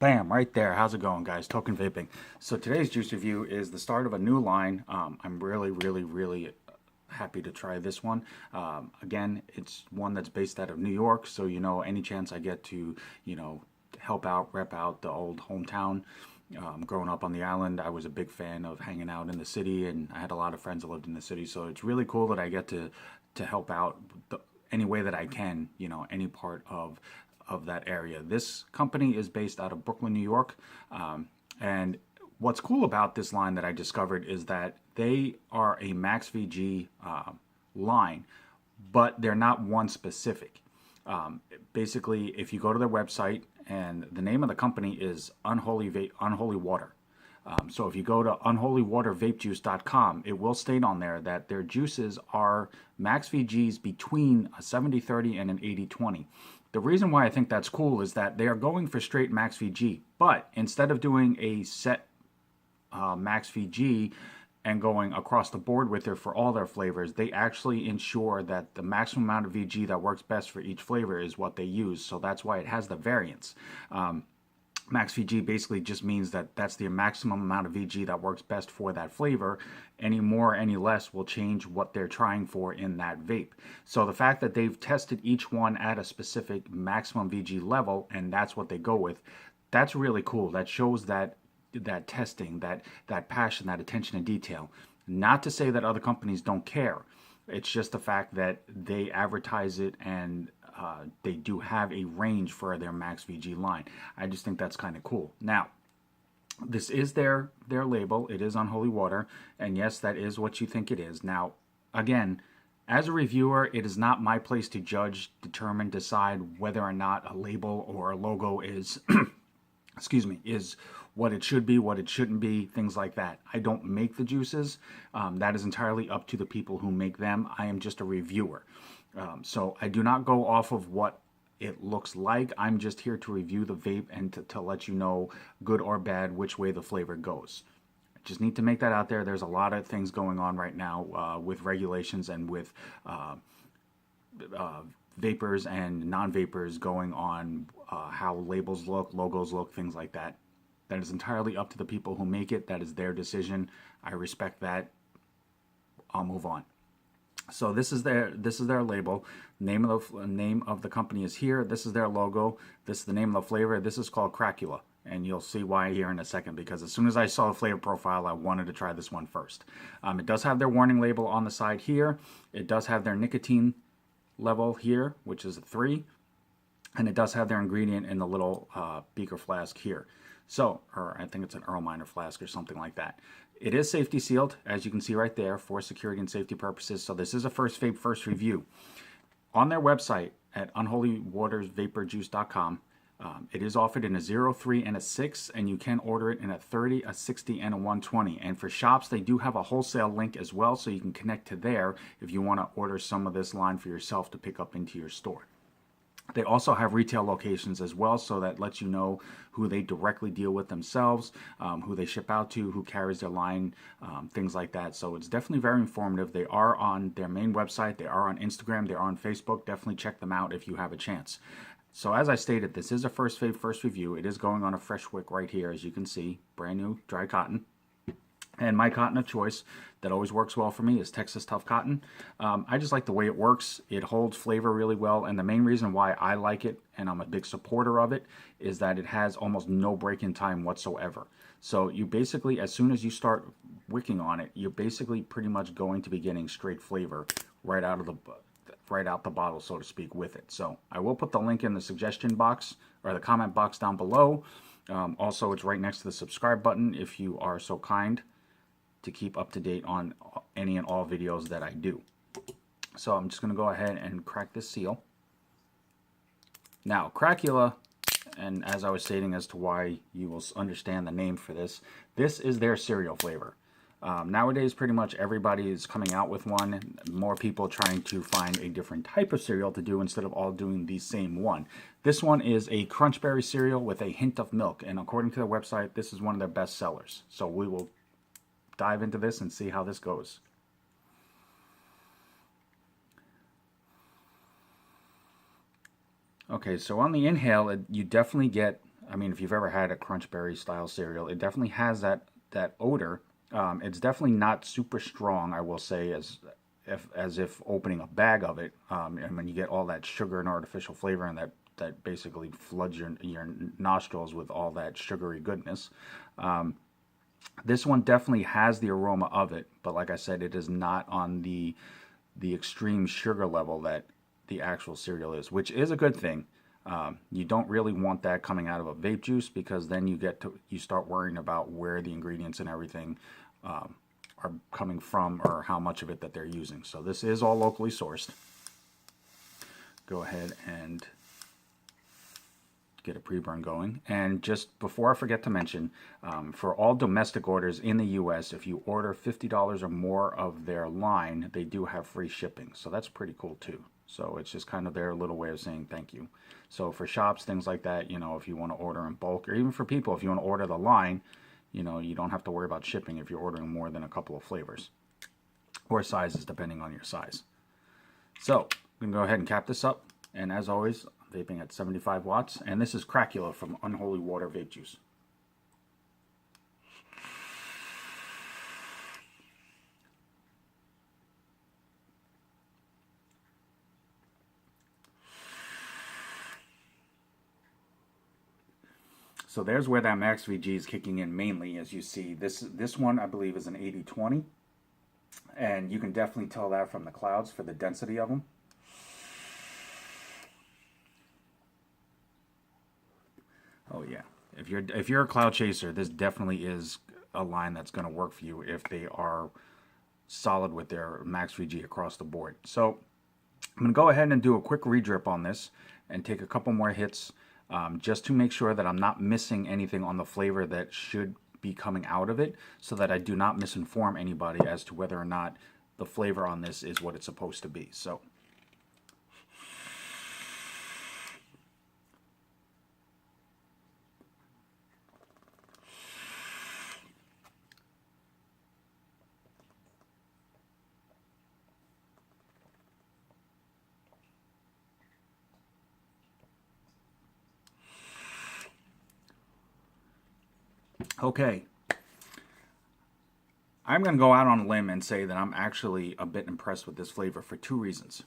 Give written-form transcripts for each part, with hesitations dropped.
Bam, right there. How's it going, guys? Token Vaping. So today's juice review is the start of a new line. I'm really happy to try this one. Again, it's one that's based out of New York, so any chance I get to, help out, rep out the old hometown. Growing up on the island, I was a big fan of hanging out in the city, and I had a lot of friends that lived in the city. So it's really cool that I get to help out any way that I can, any part of that area. This company is based out of Brooklyn, New York, and what's cool about this line that I discovered is that they are a Max VG line, but they're not one specific. Basically, if you go to their website, and the name of the company is Unholy Water. So if you go to unholywatervapejuice.com, it will state on there that their juices are Max VGs between a 70-30 and an 80-20. The reason why I think that's cool is that they are going for straight Max VG, but instead of doing a set Max VG and going across the board with it for all their flavors, they actually ensure that the maximum amount of VG that works best for each flavor is what they use. So that's why it has the variance. Max VG basically just means that that's the maximum amount of VG that works best for that flavor. Any more, any less will change what they're trying for in that vape. So the fact that they've tested each one at a specific maximum VG level, and that's what they go with, that's really cool. That shows that testing, that passion, that attention to detail. Not to say that other companies don't care. It's just the fact that they advertise it and they do have a range for their Max VG line. I just think that's kind of cool. Now, this is their label. It is Unholy Water, and yes, that is what you think it is. Now, again, as a reviewer, it is not my place to judge, determine, decide whether or not a label or a logo is excuse me, is what it should be, what it shouldn't be, things like that. I don't make the juices. That is entirely up to the people who make them. I am just a reviewer. So I do not go off of what it looks like. I'm just here to review the vape and to let you know, good or bad, which way the flavor goes. I just need to make that out there. There's a lot of things going on right now with regulations and with vapors and non-vapors going on how labels look, logos look, things like that. That is entirely up to the people who make it. That is their decision. I respect that. I'll move on. So this is their label. Name of the company is here. This is their logo. This is the name of the flavor. This is called Crackula, and you'll see why here in a second, because as soon as I saw the flavor profile, I wanted to try this one first. It does have their warning label on the side here. It does have their nicotine level here, which is a 3, and it does have their ingredient in the little beaker flask here. So, or I think it's an Erlenmeyer flask or something like that. It is safety sealed, as you can see right there, for security and safety purposes. So this is a first vape, first review. On their website at unholywatersvaperjuice.com, it is offered in a 0, 3, and a 6, and you can order it in a 30, a 60, and a 120. And for shops, they do have a wholesale link as well, so you can connect to there if you want to order some of this line for yourself to pick up into your store. They also have retail locations as well, so that lets you know who they directly deal with themselves, who they ship out to, who carries their line, things like that. So it's definitely very informative. They are on their main website. They are on Instagram. They are on Facebook. Definitely check them out if you have a chance. So as I stated, this is a first vape, first review. It is going on a fresh wick right here, as you can see. Brand new dry cotton. And my cotton of choice that always works well for me is Texas Tough Cotton. I just like the way it works. It holds flavor really well, and the main reason why I like it, and I'm a big supporter of it, is that it has almost no break-in time whatsoever. So you basically, as soon as you start wicking on it, you're basically pretty much going to be getting straight flavor right out the bottle, so to speak, with it. So I will put the link in the suggestion box or the comment box down below. Also, it's right next to the subscribe button if you are so kind to keep up to date on any and all videos that I do. So I'm just going to go ahead and crack this seal. Now, Crackula, and as I was stating as to why you will understand the name for this, this is their cereal flavor. Nowadays, pretty much everybody is coming out with one. More people trying to find a different type of cereal to do instead of all doing the same one. This one is a crunchberry cereal with a hint of milk, and according to their website, this is one of their best sellers. So we will dive into this and see how this goes. Okay, so on the inhale, you definitely get I mean, if you've ever had a Crunch Berry style cereal, it definitely has that odor. It's definitely not super strong, I will say, as if opening a bag of it. And when you get all that sugar and artificial flavor, and that basically floods your nostrils with all that sugary goodness. This one definitely has the aroma of it, but like I said, it is not on the extreme sugar level that the actual cereal is, which is a good thing. You don't really want that coming out of a vape juice, because then you start worrying about where the ingredients and everything are coming from, or how much of it that they're using. So this is all locally sourced. Go ahead and get a pre-burn going. And just before I forget to mention, for all domestic orders in the US, if you order $50 or more of their line, they do have free shipping. So that's pretty cool too. So it's just kind of their little way of saying thank you. So for shops, things like that, if you want to order in bulk, or even for people, if you want to order the line, you don't have to worry about shipping if you're ordering more than a couple of flavors or sizes, depending on your size. So I'm going to go ahead and cap this up. And as always, vaping at 75 watts. And this is Crackula from Unholy Water Vape Juice. So there's where that max VG is kicking in mainly. As you see, this one I believe is an 80-20, and you can definitely tell that from the clouds for the density of them. Oh yeah, if you're a cloud chaser, this definitely is a line that's going to work for you if they are solid with their max VG across the board. So I'm going to go ahead and do a quick re-drip on this and take a couple more hits, just to make sure that I'm not missing anything on the flavor that should be coming out of it, so that I do not misinform anybody as to whether or not the flavor on this is what it's supposed to be. So okay, I'm going to go out on a limb and say that I'm actually a bit impressed with this flavor for two reasons.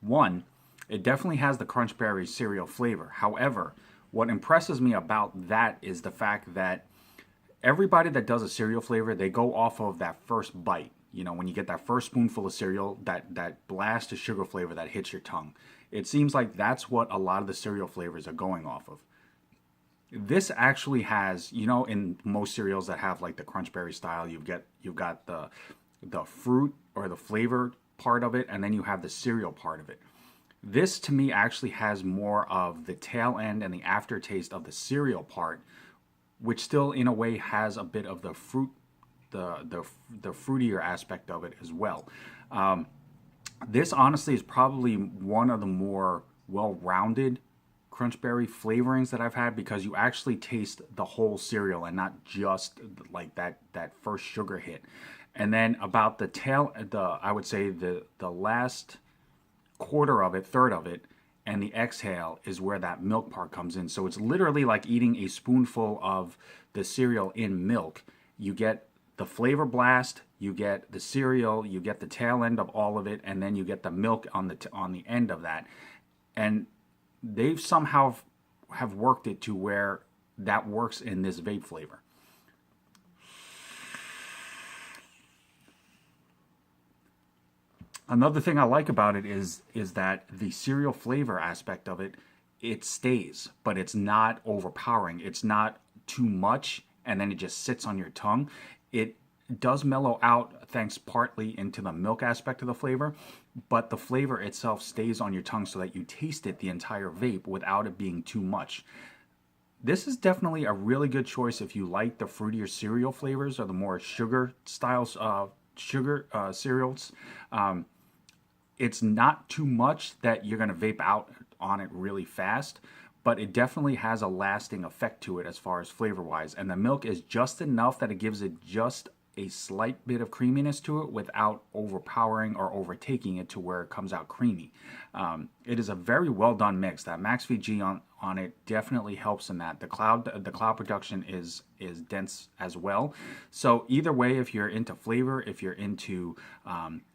One, it definitely has the Crunch Berry cereal flavor. However, what impresses me about that is the fact that everybody that does a cereal flavor, they go off of that first bite. When you get that first spoonful of cereal, that blast of sugar flavor that hits your tongue. It seems like that's what a lot of the cereal flavors are going off of. This actually has, in most cereals that have like the Crunch Berry style, you've got the fruit or the flavor part of it, and then you have the cereal part of it. This to me actually has more of the tail end and the aftertaste of the cereal part, which still in a way has a bit of the fruit, the fruitier aspect of it as well. This honestly is probably one of the more well-rounded Crunch Berry flavorings that I've had, because you actually taste the whole cereal and not just like that first sugar hit. And then about I would say the last quarter of it, third of it, and the exhale is where that milk part comes in. So it's literally like eating a spoonful of the cereal in milk. You get the flavor blast, you get the cereal, you get the tail end of all of it, and then you get the milk on the end of that. And they've somehow have worked it to where that works in this vape flavor. Another thing I like about it is that the cereal flavor aspect of it, it stays, but it's not overpowering. It's not too much, and then it just sits on your tongue. It does mellow out thanks partly into the milk aspect of the flavor, but the flavor itself stays on your tongue so that you taste it the entire vape without it being too much. This is definitely a really good choice if you like the fruitier cereal flavors or the more sugar styles, cereals. It's not too much that you're going to vape out on it really fast, but it definitely has a lasting effect to it as far as flavor wise. And the milk is just enough that it gives it just a slight bit of creaminess to it without overpowering or overtaking it to where it comes out creamy. It is a very well done mix. That Max VG on it definitely helps in that. The cloud production is dense as well. So either way, if you're into flavor, if you're into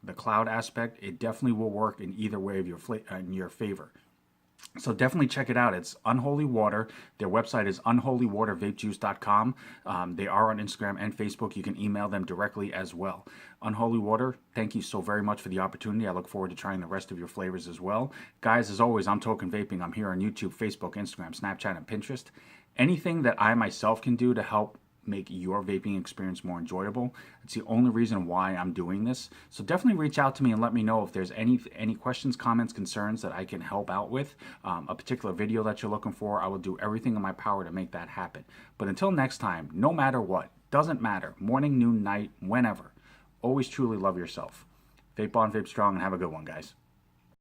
the cloud aspect, it definitely will work in either way of in your favor. So definitely check it out. It's Unholy Water. Their website is unholywatervapejuice.com. They are on Instagram and Facebook. You can email them directly as well. Unholy Water, thank you so very much for the opportunity. I look forward to trying the rest of your flavors as well. Guys, as always, I'm Token Vaping. I'm here on YouTube, Facebook, Instagram, Snapchat, and Pinterest. Anything that I myself can do to help make your vaping experience more enjoyable, it's the only reason why I'm doing this. So definitely reach out to me and let me know if there's any questions, comments, concerns that I can help out with, a particular video that you're looking for. I will do everything in my power to make that happen. But until next time, no matter what, doesn't matter, morning, noon, night, whenever, always truly love yourself. Vape on, vape strong, and have a good one, guys.